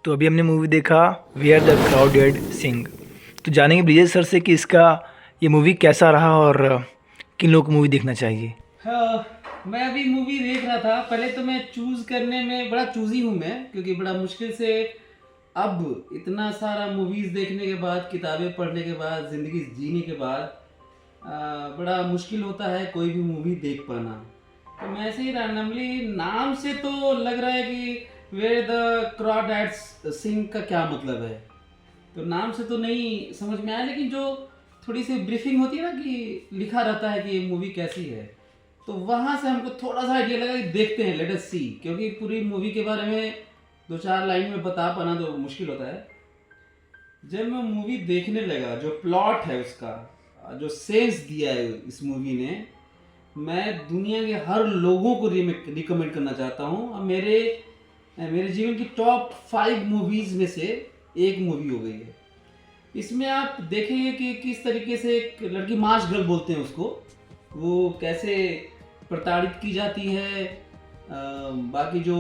तो अभी हमने मूवी देखा वी आर द क्राउडेड सिंग। तो जानेंगे ब्रिजेश सर से कि इसका ये मूवी कैसा रहा और किन लोगों को मूवी देखना चाहिए। हाँ, मैं अभी मूवी देख रहा था। पहले तो मैं चूज करने में बड़ा चूजी हूँ मैं, क्योंकि बड़ा मुश्किल से अब इतना सारा मूवीज देखने के बाद, किताबें पढ़ने के बाद, जिंदगी जीने के बाद बड़ा मुश्किल होता है कोई भी मूवी देख पाना। तो मैं ऐसे ही रैंडमली नाम से तो लग रहा है कि वेयर द क्रॉडैड्स सिंग का क्या मतलब है, तो नाम से तो नहीं समझ में आया, लेकिन जो थोड़ी सी ब्रीफिंग होती है ना कि लिखा रहता है कि ये मूवी कैसी है, तो वहां से हमको थोड़ा सा आइडिया लगा कि देखते हैं, लेट अस सी। क्योंकि पूरी मूवी के बारे में दो चार लाइन में बता पाना तो मुश्किल होता है। जब मैं मूवी देखने लगा, जो प्लॉट है उसका, जो सेंस दिया है इस मूवी ने, मैं दुनिया के हर लोगों को रिकमेंड करना चाहता हूँ। और मेरे मेरे जीवन की टॉप 5 मूवीज में से एक मूवी हो गई है। इसमें आप देखेंगे कि किस तरीके से एक लड़की, माश गर्ल बोलते हैं उसको, वो कैसे प्रताड़ित की जाती है। बाकी जो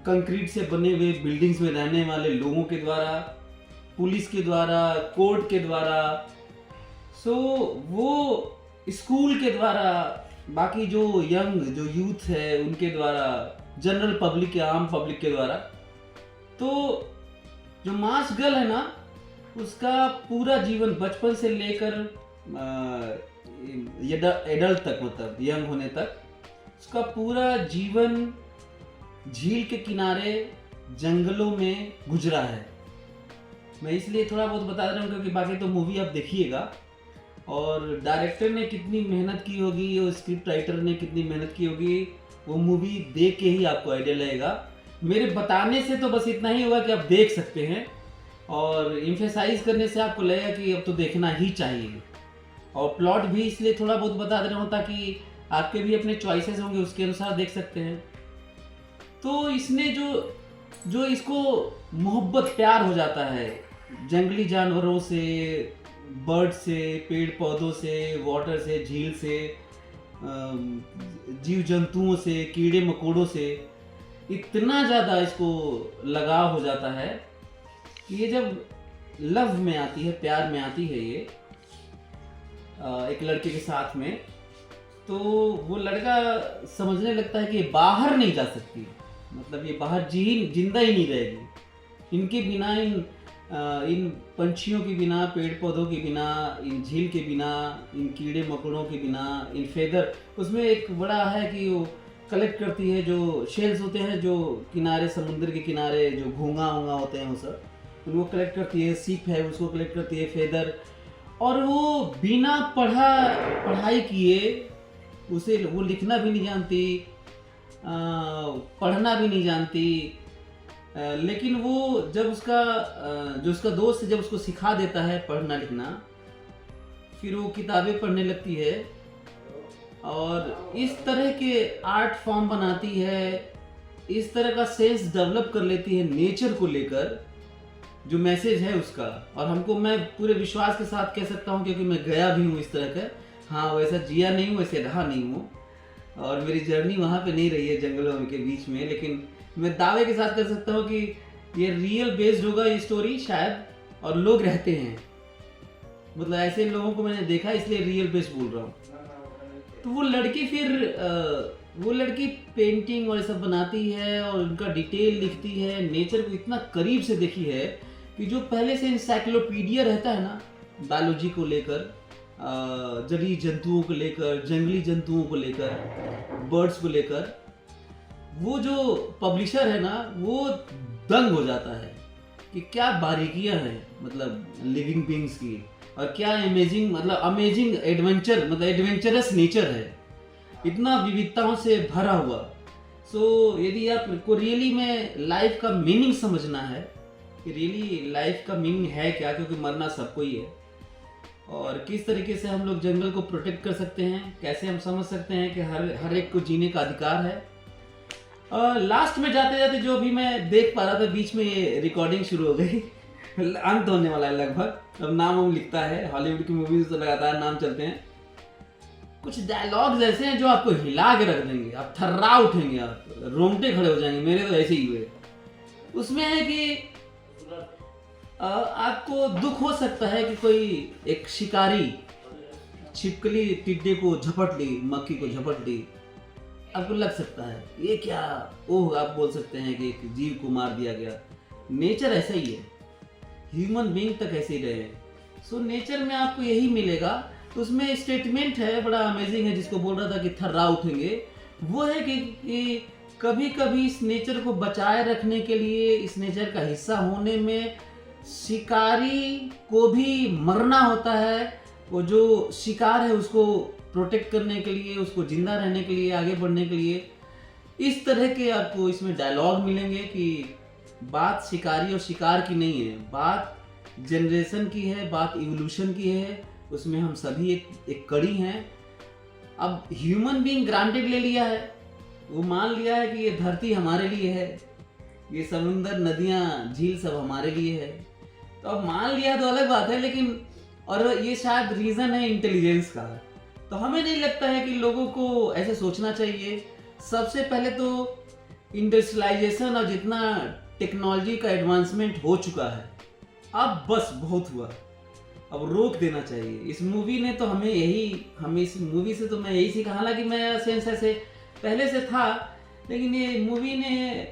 कंक्रीट से बने हुए बिल्डिंग्स में रहने वाले लोगों के द्वारा, पुलिस के द्वारा, कोर्ट के द्वारा, सो वो स्कूल के द्वारा, बाकी जो यंग जो यूथ है उनके द्वारा, जनरल पब्लिक के, आम पब्लिक के द्वारा। तो जो मास गर्ल है ना, उसका पूरा जीवन बचपन से लेकर एडल्ट तक, मतलब यंग होने तक, उसका पूरा जीवन झील के किनारे जंगलों में गुजरा है। मैं इसलिए थोड़ा बहुत बता रहा हूँ क्योंकि बाकी तो मूवी आप देखिएगा, और डायरेक्टर ने कितनी मेहनत की होगी और स्क्रिप्ट राइटर ने कितनी मेहनत की होगी, वो मूवी देख के ही आपको आइडिया लगेगा। मेरे बताने से तो बस इतना ही होगा कि आप देख सकते हैं, और इम्फेसाइज करने से आपको लगेगा कि अब तो देखना ही चाहिए। और प्लॉट भी इसलिए थोड़ा बहुत बता दे रहा हूँ ताकि आपके भी अपने चॉइसेस होंगे, उसके अनुसार देख सकते हैं। तो इसने जो जो इसको मोहब्बत, प्यार हो जाता है जंगली जानवरों से, बर्ड से, पेड़ पौधों से, वाटर से, झील से, जीव जंतुओं से, कीड़े मकोड़ों से, इतना ज़्यादा इसको लगाव हो जाता है कि ये जब लव में आती है, प्यार में आती है ये एक लड़के के साथ में, तो वो लड़का समझने लगता है कि ये बाहर नहीं जा सकती, मतलब ये बाहर जिंदा ही नहीं रहेगी इनके बिना, इन पंछियों के बिना, पेड़ पौधों के बिना, इन झील के बिना, इन कीड़े मकोड़ों के बिना, इन फेदर। उसमें एक बड़ा है कि वो कलेक्ट करती है, जो शेल्स होते हैं जो किनारे, समुद्र के किनारे जो घोंगा वोंगा होते हैं वो सब, उनको कलेक्ट करती है। सीप है, उसको कलेक्ट करती है, फेदर। और वो बिना पढ़ाई किए, उसे वो लिखना भी नहीं जानती, पढ़ना भी नहीं जानती, लेकिन वो जब उसका जो उसका दोस्त है, जब उसको सिखा देता है पढ़ना लिखना, फिर वो किताबें पढ़ने लगती है और इस तरह के आर्ट फॉर्म बनाती है, इस तरह का सेंस डेवलप कर लेती है नेचर को लेकर, जो मैसेज है उसका। और हमको, मैं पूरे विश्वास के साथ कह सकता हूँ क्योंकि मैं गया भी हूँ इस तरह का, हाँ वैसा जिया नहीं हूँ, वैसे रहा नहीं हूँ, और मेरी जर्नी वहाँ पे नहीं रही है जंगलों के बीच में, लेकिन मैं दावे के साथ कह सकता हूँ कि ये रियल बेस्ड होगा ये स्टोरी शायद, और लोग रहते हैं, मतलब ऐसे लोगों को मैंने देखा, इसलिए रियल बेस्ड बोल रहा हूँ। तो वो लड़की फिर वो लड़की पेंटिंग और सब बनाती है और उनका डिटेल लिखती है, नेचर को इतना करीब से देखी है कि जो पहले से इंसाइक्लोपीडिया रहता है ना बायोलॉजी को लेकर, जली जंतुओं को लेकर, जंगली जंतुओं को लेकर, बर्ड्स को लेकर, वो जो पब्लिशर है ना वो दंग हो जाता है कि क्या बारीकियां हैं, मतलब लिविंग बींग्स की, और क्या अमेजिंग, मतलब अमेजिंग एडवेंचर, मतलब एडवेंचरस नेचर है, इतना विविधताओं से भरा हुआ। सो यदि आपको रियली में लाइफ का मीनिंग समझना है कि रियली लाइफ का मीनिंग है क्या, क्योंकि मरना सबको ही है, और किस तरीके से हम लोग जंगल को प्रोटेक्ट कर सकते हैं, कैसे हम समझ सकते हैं कि हर एक को जीने का अधिकार है। लास्ट में जाते जाते जो भी मैं देख पा रहा था, बीच में ये रिकॉर्डिंग शुरू हो गई अंत होने वाला है लगभग, अब नाम हम लिखता है, हॉलीवुड की मूवीज तो लगातार नाम चलते हैं। कुछ डायलॉग्स ऐसे हैं जो आपको हिला के रख देंगे, आप थर्रा उठेंगे, आप रोंगटे खड़े हो जाएंगे, मेरे तो ऐसे ही हुए। उसमें है कि आपको दुख हो सकता है कि कोई एक शिकारी छिपकली टिड्डे को झपट ली, मक्खी को झपट ली, आपको लग सकता है ये क्या, ओह आप बोल सकते हैं कि एक जीव को मार दिया गया। नेचर ऐसा ही है, ह्यूमन बीइंग तक ऐसे ही रहे हैं। सो नेचर में आपको यही मिलेगा। तो उसमें स्टेटमेंट है बड़ा अमेजिंग है, जिसको बोल रहा था कि थर्रा उठेंगे, वो है कि कभी कभी इस नेचर को बचाए रखने के लिए, इस नेचर का हिस्सा होने में शिकारी को भी मरना होता है। वो जो शिकार है उसको प्रोटेक्ट करने के लिए, उसको जिंदा रहने के लिए, आगे बढ़ने के लिए, इस तरह के आपको इसमें डायलॉग मिलेंगे कि बात शिकारी और शिकार की नहीं है, बात जनरेशन की है, बात इवोल्यूशन की है। उसमें हम सभी एक कड़ी हैं। अब ह्यूमन बीइंग ग्रांटेड ले लिया है, वो मान लिया है कि ये धरती हमारे लिए है, ये समुंदर नदियाँ झील सब हमारे लिए है। तो अब मान लिया तो अलग बात है, लेकिन और ये शायद रीज़न है इंटेलिजेंस का। तो हमें नहीं लगता है कि लोगों को ऐसे सोचना चाहिए। सबसे पहले तो इंडस्ट्रियलाइजेशन और जितना टेक्नोलॉजी का एडवांसमेंट हो चुका है, अब बस बहुत हुआ, अब रोक देना चाहिए। इस मूवी ने तो हमें इस मूवी से तो मैं यही सीखा। हालांकि मैं सेंस ऐसे पहले से था, लेकिन ये मूवी ने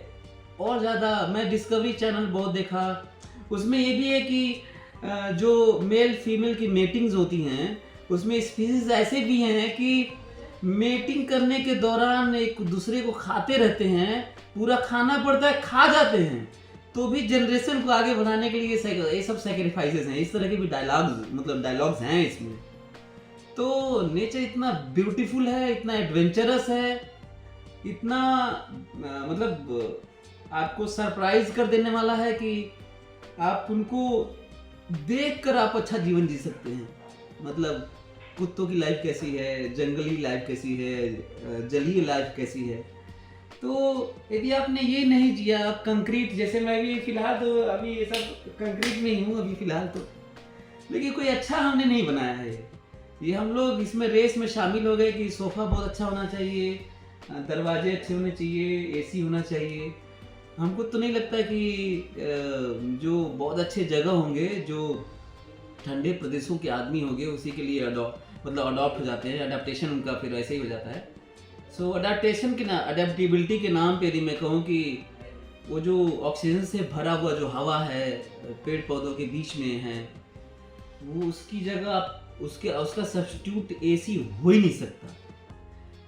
और ज़्यादा, मैं डिस्कवरी चैनल बहुत देखा, उसमें ये भी है कि जो मेल फीमेल की मेटिंग्स होती हैं, उसमें स्पीसीज ऐसे भी हैं कि मेटिंग करने के दौरान एक दूसरे को खाते रहते हैं, पूरा खाना पड़ता है, खा जाते हैं, तो भी जनरेशन को आगे बढ़ाने के लिए ये सब सैक्रिफाइसेस हैं। इस तरह के भी डायलॉग्स हैं इसमें। तो नेचर इतना ब्यूटीफुल है, इतना एडवेंचरस है, इतना आपको सरप्राइज कर देने वाला है कि आप उनको देखकर आप अच्छा जीवन जी सकते हैं। मतलब कुत्तों की लाइफ कैसी है, जंगली लाइफ कैसी है, जलीय लाइफ कैसी है। तो यदि आपने ये नहीं जिया, आप कंक्रीट, जैसे मैं भी फिलहाल तो अभी ये सब कंक्रीट में ही हूँ अभी फिलहाल तो, लेकिन कोई अच्छा हमने नहीं बनाया है। ये हम लोग इसमें रेस में शामिल हो गए कि सोफ़ा बहुत अच्छा होना चाहिए, दरवाजे अच्छे होने चाहिए, एसी होना चाहिए। हमको तो नहीं लगता कि जो बहुत अच्छे जगह होंगे, जो ठंडे प्रदेशों के आदमी होंगे, उसी के लिए अडॉप्ट हो जाते हैं, अडेप्टेशन उनका फिर ऐसे ही हो जाता है। सो अडेप्टिबिलिटी के नाम पे यदि मैं कहूँ कि वो जो ऑक्सीजन से भरा हुआ जो हवा है पेड़ पौधों के बीच में है, वो उसकी जगह उसका सब्स्टिट्यूट एसी हो ही नहीं सकता।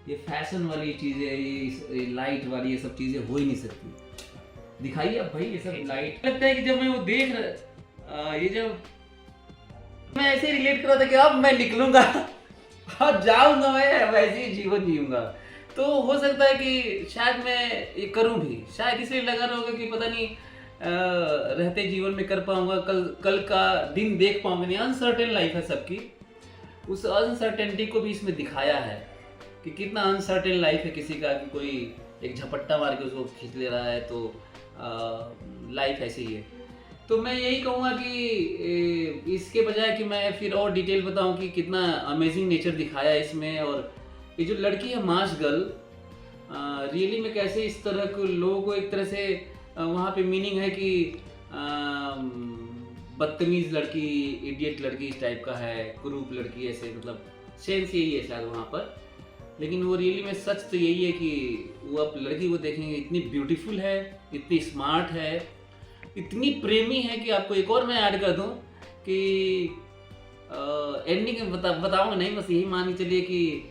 ये फैशन वाली चीज़ें, ये लाइट वाली ये सब चीज़ें हो ही नहीं सकती। दिखाइए अब भाई ये सब लाइट। लगता है कि जब मैं वो देख ये जब मैं ऐसे रिलेट कर रहा था कि अब मैं निकलूंगा अब जाऊंगा, मैं वैसे ही जीवन जीऊंगा। तो हो सकता है कि शायद मैं ये करूं भी, शायद इसलिए लगा रहा होगा कि पता नहीं रहते जीवन में कर पाऊंगा, कल का दिन देख पाऊंगा नहीं। अनसर्टेन लाइफ है सबकी, उस अनसर्टेनिटी को भी इसमें दिखाया है कि कितना अनसर्टेन लाइफ है किसी का, कि कोई एक झपट्टा मार के उसको खींच ले रहा है। तो लाइफ ऐसे ही है। तो मैं यही कहूँगा कि इसके बजाय कि मैं फिर और डिटेल बताऊँ कि कितना अमेजिंग नेचर दिखाया है इसमें। और ये जो लड़की है मार्श गर्ल, रियली में कैसे इस तरह के लोगों को एक तरह से वहाँ पे मीनिंग है कि बदतमीज लड़की, इडियट लड़की इस टाइप का है, कुरूप लड़की, ऐसे मतलब सेंस यही है शायद वहाँ पर। लेकिन वो रियली में सच तो यही है कि वो आप लड़की को देखेंगे, इतनी ब्यूटीफुल है, इतनी स्मार्ट है, इतनी प्रेमी है कि आपको एक और मैं ऐड कर दूं कि एंडिंग बताऊंगा नहीं, बस यही मान के चलिए कि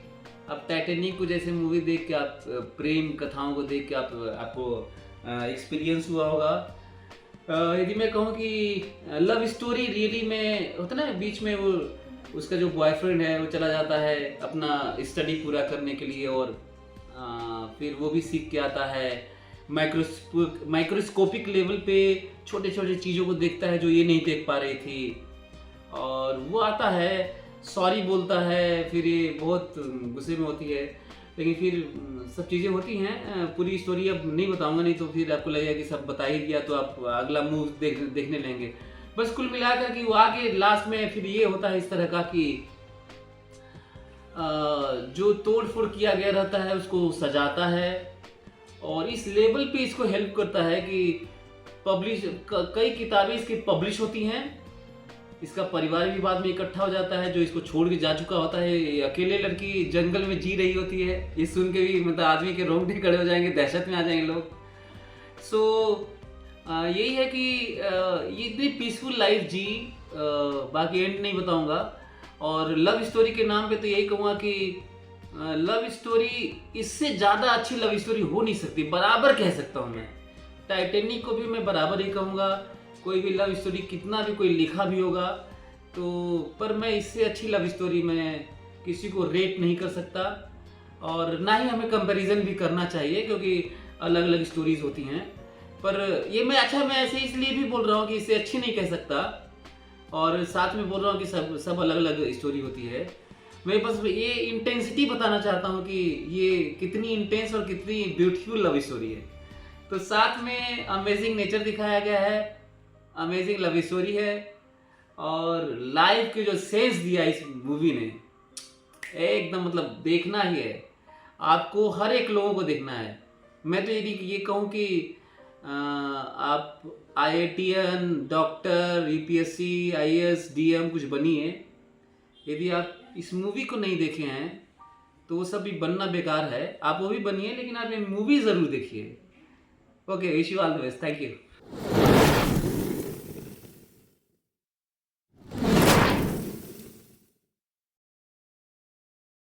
आप टाइटैनिक को जैसे मूवी देख के, आप प्रेम कथाओं को देख के आपको एक्सपीरियंस हुआ होगा। यदि मैं कहूँ कि लव स्टोरी रियली में होता ना, बीच में वो उसका जो बॉयफ्रेंड है वो चला जाता है अपना स्टडी पूरा करने के लिए, और फिर वो भी सीख के आता है, माइक्रोस्कोपिक लेवल पे छोटे छोटे चीज़ों को देखता है जो ये नहीं देख पा रही थी, और वो आता है, सॉरी बोलता है, फिर ये बहुत गुस्से में होती है, लेकिन फिर सब चीज़ें होती हैं। पूरी स्टोरी अब नहीं बताऊंगा, नहीं तो फिर आपको लगेगा कि सब बता ही दिया, तो आप अगला मूव देखने लेंगे। बस कुल मिलाकर कि वो आगे लास्ट में फिर ये होता है इस तरह का कि जो तोड़ फोड़ किया गया रहता है उसको सजाता है, और इस लेवल पे इसको हेल्प करता है कि कई किताबें इसकी पब्लिश होती हैं। इसका परिवार भी बाद में इकट्ठा हो जाता है, जो इसको छोड़ के जा चुका होता है। ये अकेले लड़की जंगल में जी रही होती है। ये सुन के भी मतलब आदमी के रोंगटे खड़े हो जाएंगे, दहशत में आ जाएंगे लोग। सो यही है कि ये इतनी पीसफुल लाइफ जी, बाकी एंड नहीं बताऊंगा। और लव स्टोरी के नाम पे तो यही कहूँगा कि लव स्टोरी इससे ज़्यादा अच्छी लव स्टोरी हो नहीं सकती, बराबर कह सकता हूँ मैं। टाइटैनिक को भी मैं बराबर ही कहूँगा। कोई भी लव स्टोरी कितना भी कोई लिखा भी होगा तो, पर मैं इससे अच्छी लव स्टोरी मैं किसी को रेट नहीं कर सकता। और ना ही हमें कंपैरिजन भी करना चाहिए, क्योंकि अलग अलग स्टोरीज होती हैं। पर ये मैं ऐसे इसलिए भी बोल रहा हूँ कि इससे अच्छी नहीं कह सकता, और साथ में बोल रहा हूँ कि सब अलग अलग स्टोरी होती है। मैं बस ये इंटेंसिटी बताना चाहता हूँ कि ये कितनी इंटेंस और कितनी ब्यूटीफुल लव स्टोरी है। तो साथ में अमेजिंग नेचर दिखाया गया है, अमेजिंग लव स्टोरी है, और लाइफ के जो सेंस दिया इस मूवी ने, एकदम मतलब देखना ही है आपको, हर एक लोगों को देखना है। मैं तो ये कहूँ कि आप IITian, doctor, UPSC, IAS, DM कुछ बनिए। यदि आप इस मूवी को नहीं देखे हैं तो वो सब भी बनना बेकार है। आप वो भी बनिए, लेकिन आप ये मूवी ज़रूर देखिए। Okay, wish you all the best. Thank you.